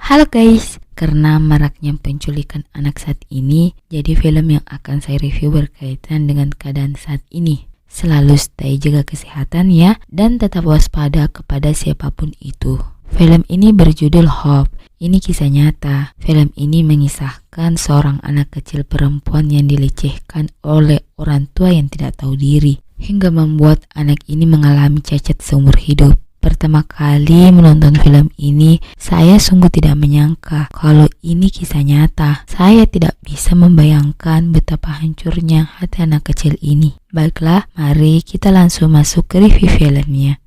Halo guys, karena maraknya penculikan anak saat ini, jadi film yang akan saya review berkaitan dengan keadaan saat ini. Selalu stay jaga kesehatan ya, dan tetap waspada kepada siapapun itu. Film ini berjudul Hope. Ini kisah nyata. Film ini mengisahkan seorang anak kecil perempuan yang dilecehkan oleh orang tua yang tidak tahu diri, hingga membuat anak ini mengalami cacat seumur hidup. Pertama kali menonton film ini, saya sungguh tidak menyangka kalau ini kisah nyata. Saya tidak bisa membayangkan betapa hancurnya hati anak kecil ini. Baiklah, mari kita langsung masuk ke review filmnya.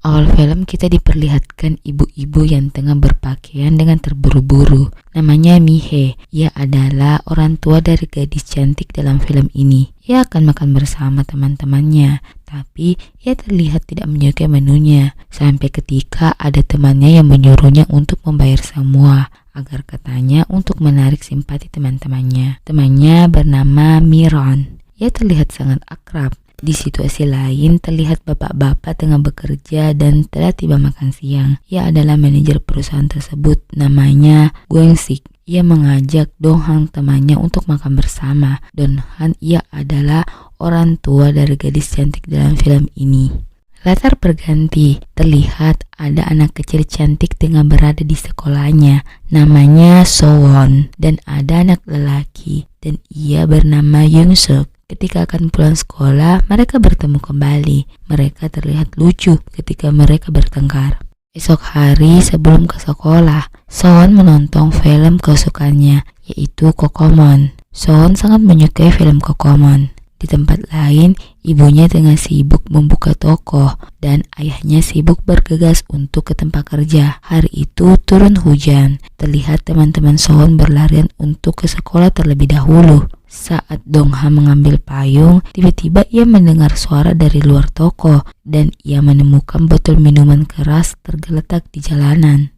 Awal film kita diperlihatkan ibu-ibu yang tengah berpakaian dengan terburu-buru. Namanya Mihe. Ia adalah orang tua dari gadis cantik dalam film ini. Ia akan makan bersama teman-temannya, tapi ia terlihat tidak menyukai menunya. Sampai ketika ada temannya yang menyuruhnya untuk membayar semua, agar katanya untuk menarik simpati teman-temannya. Temannya bernama Miron. Ia terlihat sangat akrab. Di situasi lain terlihat bapak-bapak tengah bekerja dan telah tiba makan siang. Ia adalah manajer perusahaan tersebut, namanya Gwensik. Ia mengajak Donghan temannya untuk makan bersama. Donghan ia adalah orang tua dari gadis cantik dalam film ini. Latar berganti, terlihat ada anak kecil cantik tengah berada di sekolahnya, namanya Sowon, dan ada anak lelaki dan ia bernama Youngsuk. Ketika akan pulang sekolah, mereka bertemu kembali. Mereka terlihat lucu ketika mereka bertengkar. Esok hari sebelum ke sekolah, Sowon menonton film kesukaannya, yaitu Kokomon. Sowon sangat menyukai film Kokomon. Di tempat lain, ibunya tengah sibuk membuka toko dan ayahnya sibuk bergegas untuk ke tempat kerja. Hari itu turun hujan. Terlihat teman-teman Sowon berlarian untuk ke sekolah terlebih dahulu. Saat Donghan mengambil payung, tiba-tiba ia mendengar suara dari luar toko dan ia menemukan botol minuman keras tergeletak di jalanan.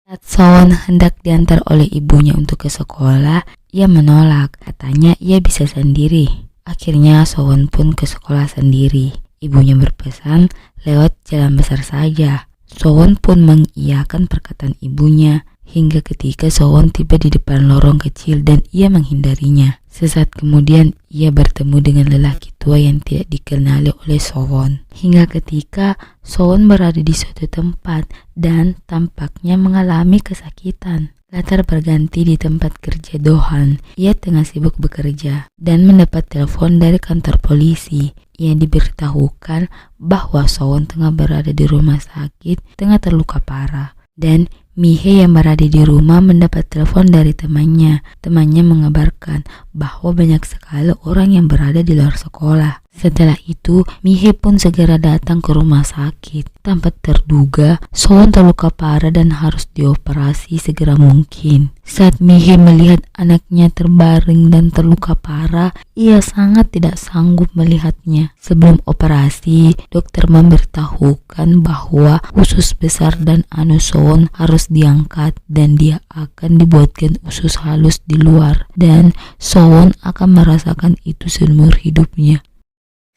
Saat Sowon hendak diantar oleh ibunya untuk ke sekolah, ia menolak. Katanya ia bisa sendiri. Akhirnya Sowon pun ke sekolah sendiri. Ibunya berpesan lewat jalan besar saja. Sowon pun mengiyakan perkataan ibunya hingga ketika Sowon tiba di depan lorong kecil dan ia menghindarinya. Sesaat kemudian ia bertemu dengan lelaki tua yang tidak dikenali oleh Sowon. Hingga ketika Sowon berada di suatu tempat dan tampaknya mengalami kesakitan. Latar berganti di tempat kerja Donghan. Ia tengah sibuk bekerja dan mendapat telepon dari kantor polisi. Ia diberitahukan bahwa Sowon tengah berada di rumah sakit, tengah terluka parah. Dan Mihe yang berada di rumah mendapat telepon dari temannya. Temannya mengabarkan bahwa banyak sekali orang yang berada di luar sekolah. Setelah itu, Mihe pun segera datang ke rumah sakit. Tanpa terduga, Sowon terluka parah dan harus dioperasi segera mungkin. Saat Mihe melihat anaknya terbaring dan terluka parah, ia sangat tidak sanggup melihatnya. Sebelum operasi, dokter memberitahukan bahwa usus besar dan anus Sowon harus diangkat dan dia akan dibuatkan usus halus di luar dan Sowon akan merasakan itu seumur hidupnya.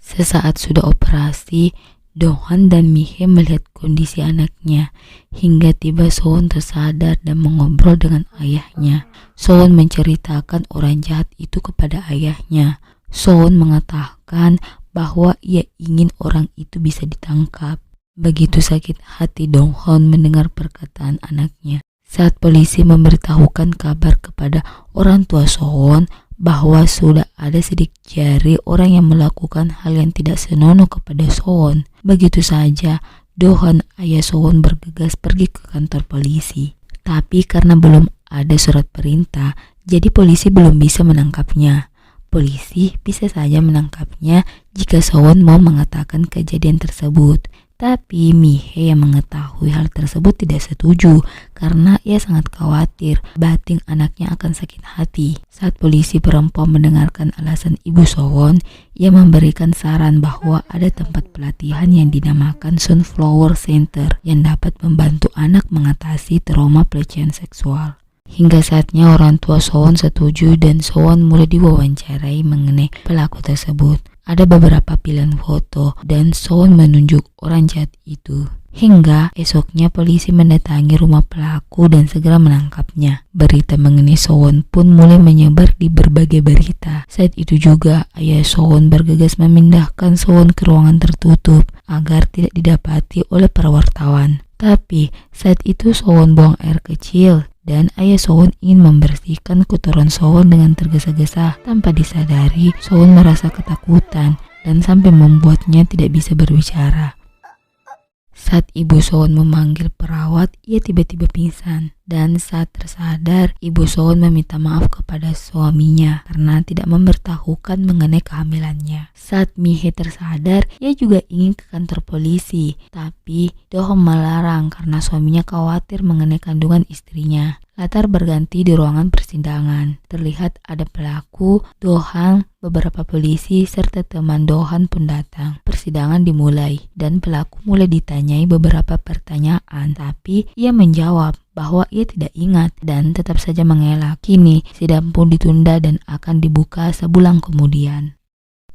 Sesaat sudah operasi, Donghan dan Mihe melihat kondisi anaknya hingga tiba Sowon tersadar dan mengobrol dengan ayahnya. Sowon menceritakan orang jahat itu kepada ayahnya. Sowon mengatakan bahwa ia ingin orang itu bisa ditangkap. Begitu sakit hati Donghan mendengar perkataan anaknya. Saat polisi memberitahukan kabar kepada orang tua Sowon bahwa sudah ada sidik jari orang yang melakukan hal yang tidak senonoh kepada Sowon. Begitu saja, Donghan ayah Sowon bergegas pergi ke kantor polisi. Tapi karena belum ada surat perintah, jadi polisi belum bisa menangkapnya. Polisi bisa saja menangkapnya jika Sowon mau mengatakan kejadian tersebut. Tapi Mihe yang mengetahui hal tersebut tidak setuju karena ia sangat khawatir batin anaknya akan sakit hati. Saat polisi perempuan mendengarkan alasan ibu Sowon, ia memberikan saran bahwa ada tempat pelatihan yang dinamakan Sunflower Center yang dapat membantu anak mengatasi trauma pelecehan seksual. Hingga saatnya orang tua Sowon setuju dan Sowon mulai diwawancarai mengenai pelaku tersebut. Ada beberapa pilihan foto dan Sowon menunjuk orang jahat itu. Hingga esoknya polisi mendatangi rumah pelaku dan segera menangkapnya. Berita mengenai Sowon pun mulai menyebar di berbagai berita. Saat itu juga ayah Sowon bergegas memindahkan Sowon ke ruangan tertutup agar tidak didapati oleh para wartawan. Tapi saat itu Sowon buang air kecil dan ayah Sowon ingin membersihkan kotoran Sowon dengan tergesa-gesa. Tanpa disadari, Sowon merasa ketakutan dan sampai membuatnya tidak bisa berbicara. Saat ibu Sowon memanggil perawat, ia tiba-tiba pingsan. Dan saat tersadar, ibu Sowon meminta maaf kepada suaminya karena tidak memberitahukan mengenai kehamilannya. Saat Mihe tersadar, ia juga ingin ke kantor polisi. Tapi Do-hong melarang karena suaminya khawatir mengenai kandungan istrinya. Latar berganti di ruangan persidangan. Terlihat ada pelaku, Do-hang, beberapa polisi, serta teman Do-han pun datang. Persidangan dimulai dan pelaku mulai ditanyai beberapa pertanyaan, tapi ia menjawab bahwa ia tidak ingat dan tetap saja mengelak. Kini sidang pun ditunda dan akan dibuka sebulan kemudian.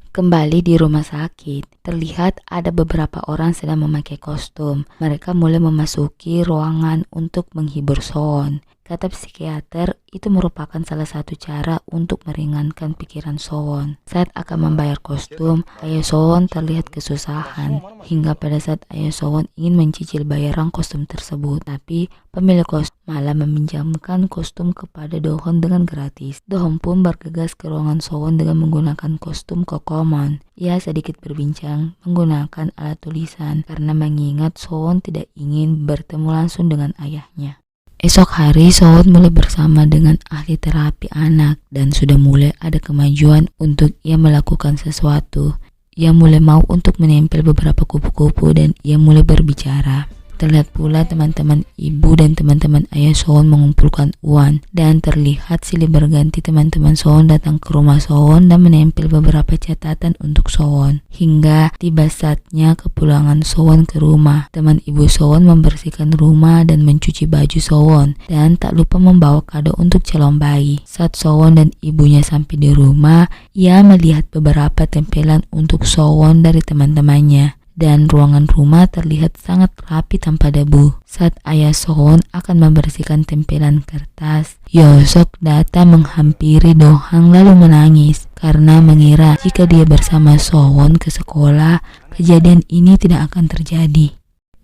Kembali di rumah sakit, terlihat ada beberapa orang sedang memakai kostum. Mereka mulai memasuki ruangan untuk menghibur Sowon. Kata psikiater, itu merupakan salah satu cara untuk meringankan pikiran Sowon. Saat akan membayar kostum, ayah Sowon terlihat kesusahan. Hingga pada saat ayah Sowon ingin mencicil bayaran kostum tersebut, tapi pemilik kostum malah meminjamkan kostum kepada Do-hong dengan gratis. Do-hong pun bergegas ke ruangan Sowon dengan menggunakan kostum Kokomon. Ia sedikit berbincang menggunakan alat tulisan karena mengingat Sowon tidak ingin bertemu langsung dengan ayahnya. Esok hari Sowon mulai bersama dengan ahli terapi anak dan sudah mulai ada kemajuan untuk ia melakukan sesuatu. Ia mulai mau untuk menempel beberapa kupu-kupu dan ia mulai berbicara. Terlihat pula teman-teman ibu dan teman-teman ayah Sowon mengumpulkan uang dan terlihat silih berganti teman-teman Sowon datang ke rumah Sowon dan menempel beberapa catatan untuk Sowon. Hingga tiba saatnya kepulangan Sowon ke rumah. Teman ibu Sowon membersihkan rumah dan mencuci baju Sowon dan tak lupa membawa kado untuk calon bayi. Saat Sowon dan ibunya sampai di rumah, ia melihat beberapa tempelan untuk Sowon dari teman-temannya. Dan ruangan rumah terlihat sangat rapi tanpa debu. Saat ayah Sowon akan membersihkan tempelan kertas, Yosok datang menghampiri Do-hang lalu menangis karena mengira jika dia bersama Sowon ke sekolah, kejadian ini tidak akan terjadi.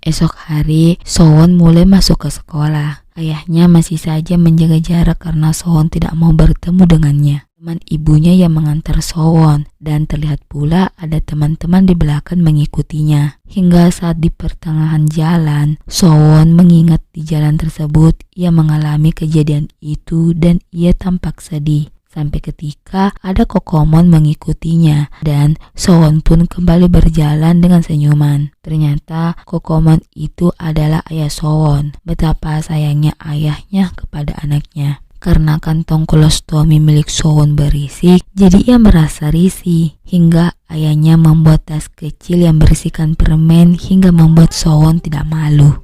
Esok hari, Sowon mulai masuk ke sekolah. Ayahnya masih saja menjaga jarak karena Sowon tidak mau bertemu dengannya. Teman ibunya yang mengantar Sowon dan terlihat pula ada teman-teman di belakang mengikutinya. Hingga saat di pertengahan jalan, Sowon mengingat di jalan tersebut ia mengalami kejadian itu dan ia tampak sedih. Sampai ketika ada Kokomon mengikutinya dan Sowon pun kembali berjalan dengan senyuman. Ternyata Kokomon itu adalah ayah Sowon. Betapa sayangnya ayahnya kepada anaknya. Karena kantong kolostomi milik Sowon berisik, jadi ia merasa risih. Hingga ayahnya membuat tas kecil yang berisikan permen hingga membuat Sowon tidak malu.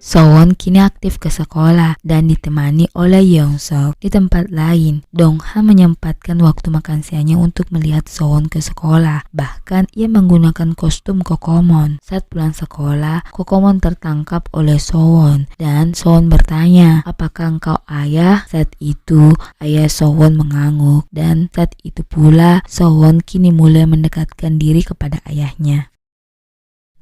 Sowon kini aktif ke sekolah dan ditemani oleh Yongsuk. Di tempat lain, Dong-han menyempatkan waktu makan siangnya untuk melihat Sowon ke sekolah. Bahkan ia menggunakan kostum Kokomon. Saat pulang sekolah, Kokomon tertangkap oleh Sowon dan Sowon bertanya, "Apakah engkau ayah?" Saat itu, ayah Sowon mengangguk dan saat itu pula Sowon kini mulai mendekatkan diri kepada ayahnya.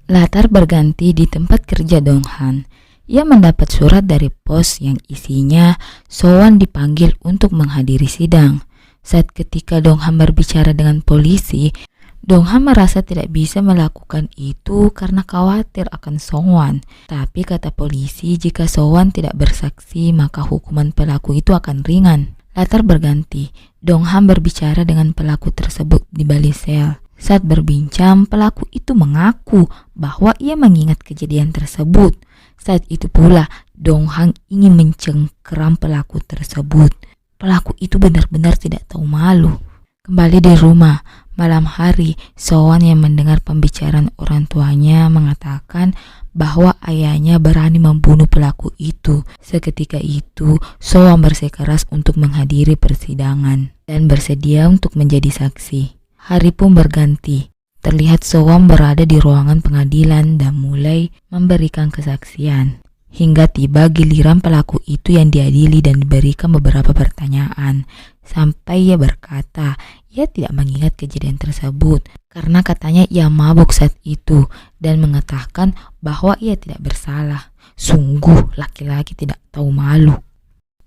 Latar berganti di tempat kerja Dong-han. Ia mendapat surat dari pos yang isinya Sowon dipanggil untuk menghadiri sidang. Saat ketika Dong-han berbicara dengan polisi, Dong-han merasa tidak bisa melakukan itu karena khawatir akan Sowon. Tapi kata polisi, jika Sowon tidak bersaksi maka hukuman pelaku itu akan ringan. Latar berganti, Dong-han berbicara dengan pelaku tersebut di balik sel. Saat berbincang, pelaku itu mengaku bahwa ia mengingat kejadian tersebut. Saat itu pula, Dong-han ingin mencengkeram pelaku tersebut. Pelaku itu benar-benar tidak tahu malu. Kembali di rumah, malam hari, Sowon yang mendengar pembicaraan orang tuanya mengatakan bahwa ayahnya berani membunuh pelaku itu. Seketika itu, Sowon bersikeras untuk menghadiri persidangan dan bersedia untuk menjadi saksi. Hari pun berganti. terlihat Sowon berada di ruangan pengadilan dan mulai memberikan kesaksian. Hingga tiba giliran pelaku itu yang diadili dan diberikan beberapa pertanyaan. Sampai ia berkata, ia tidak mengingat kejadian tersebut karena katanya ia mabuk saat itu dan mengatakan bahwa ia tidak bersalah. Sungguh laki-laki tidak tahu malu.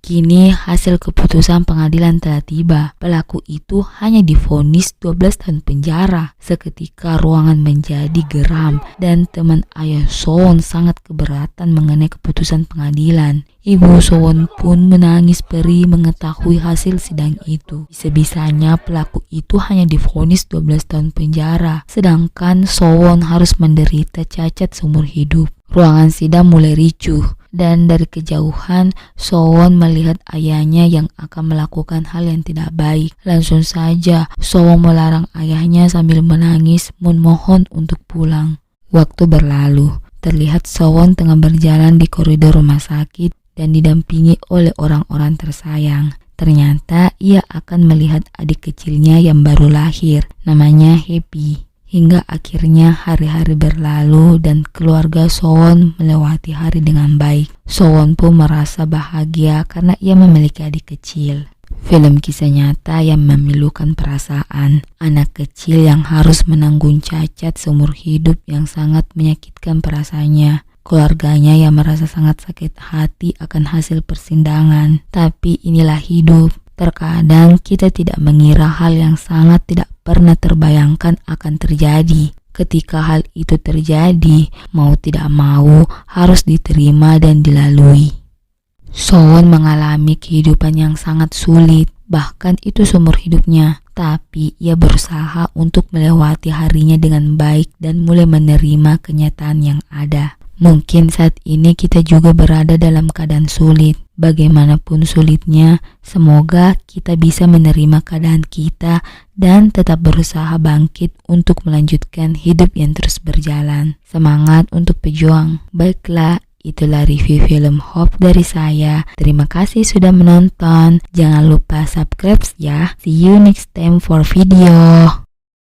Kini hasil keputusan pengadilan telah tiba. Pelaku itu hanya divonis 12 tahun penjara. Seketika ruangan menjadi geram dan teman ayah Sowon sangat keberatan mengenai keputusan pengadilan. Ibu Sowon pun menangis perih mengetahui hasil sidang itu. Bisa-bisanya pelaku itu hanya divonis 12 tahun penjara, sedangkan Sowon harus menderita cacat seumur hidup. Ruangan sidang mulai ricuh dan dari kejauhan Sowon melihat ayahnya yang akan melakukan hal yang tidak baik. Langsung saja Sowon melarang ayahnya sambil menangis memohon untuk pulang. Waktu berlalu, terlihat Sowon tengah berjalan di koridor rumah sakit dan didampingi oleh orang-orang tersayang. Ternyata ia akan melihat adik kecilnya yang baru lahir, namanya Happy. Hingga akhirnya hari-hari berlalu dan keluarga Sowon melewati hari dengan baik. Sowon pun merasa bahagia karena ia memiliki adik kecil. Film kisah nyata yang memilukan perasaan. Anak kecil yang harus menanggung cacat seumur hidup yang sangat menyakitkan perasaannya. Keluarganya yang merasa sangat sakit hati akan hasil persidangan. Tapi inilah hidup. Terkadang kita tidak mengira hal yang sangat tidak pernah terbayangkan akan terjadi. Ketika hal itu terjadi, mau tidak mau harus diterima dan dilalui. Sowon mengalami kehidupan yang sangat sulit, bahkan itu seumur hidupnya. Tapi ia berusaha untuk melewati harinya dengan baik dan mulai menerima kenyataan yang ada. Mungkin saat ini kita juga berada dalam keadaan sulit. Bagaimanapun sulitnya, semoga kita bisa menerima keadaan kita dan tetap berusaha bangkit untuk melanjutkan hidup yang terus berjalan. Semangat untuk pejuang. Baiklah, itulah review film Hope dari saya. Terima kasih sudah menonton. Jangan lupa subscribe ya. See you next time for video.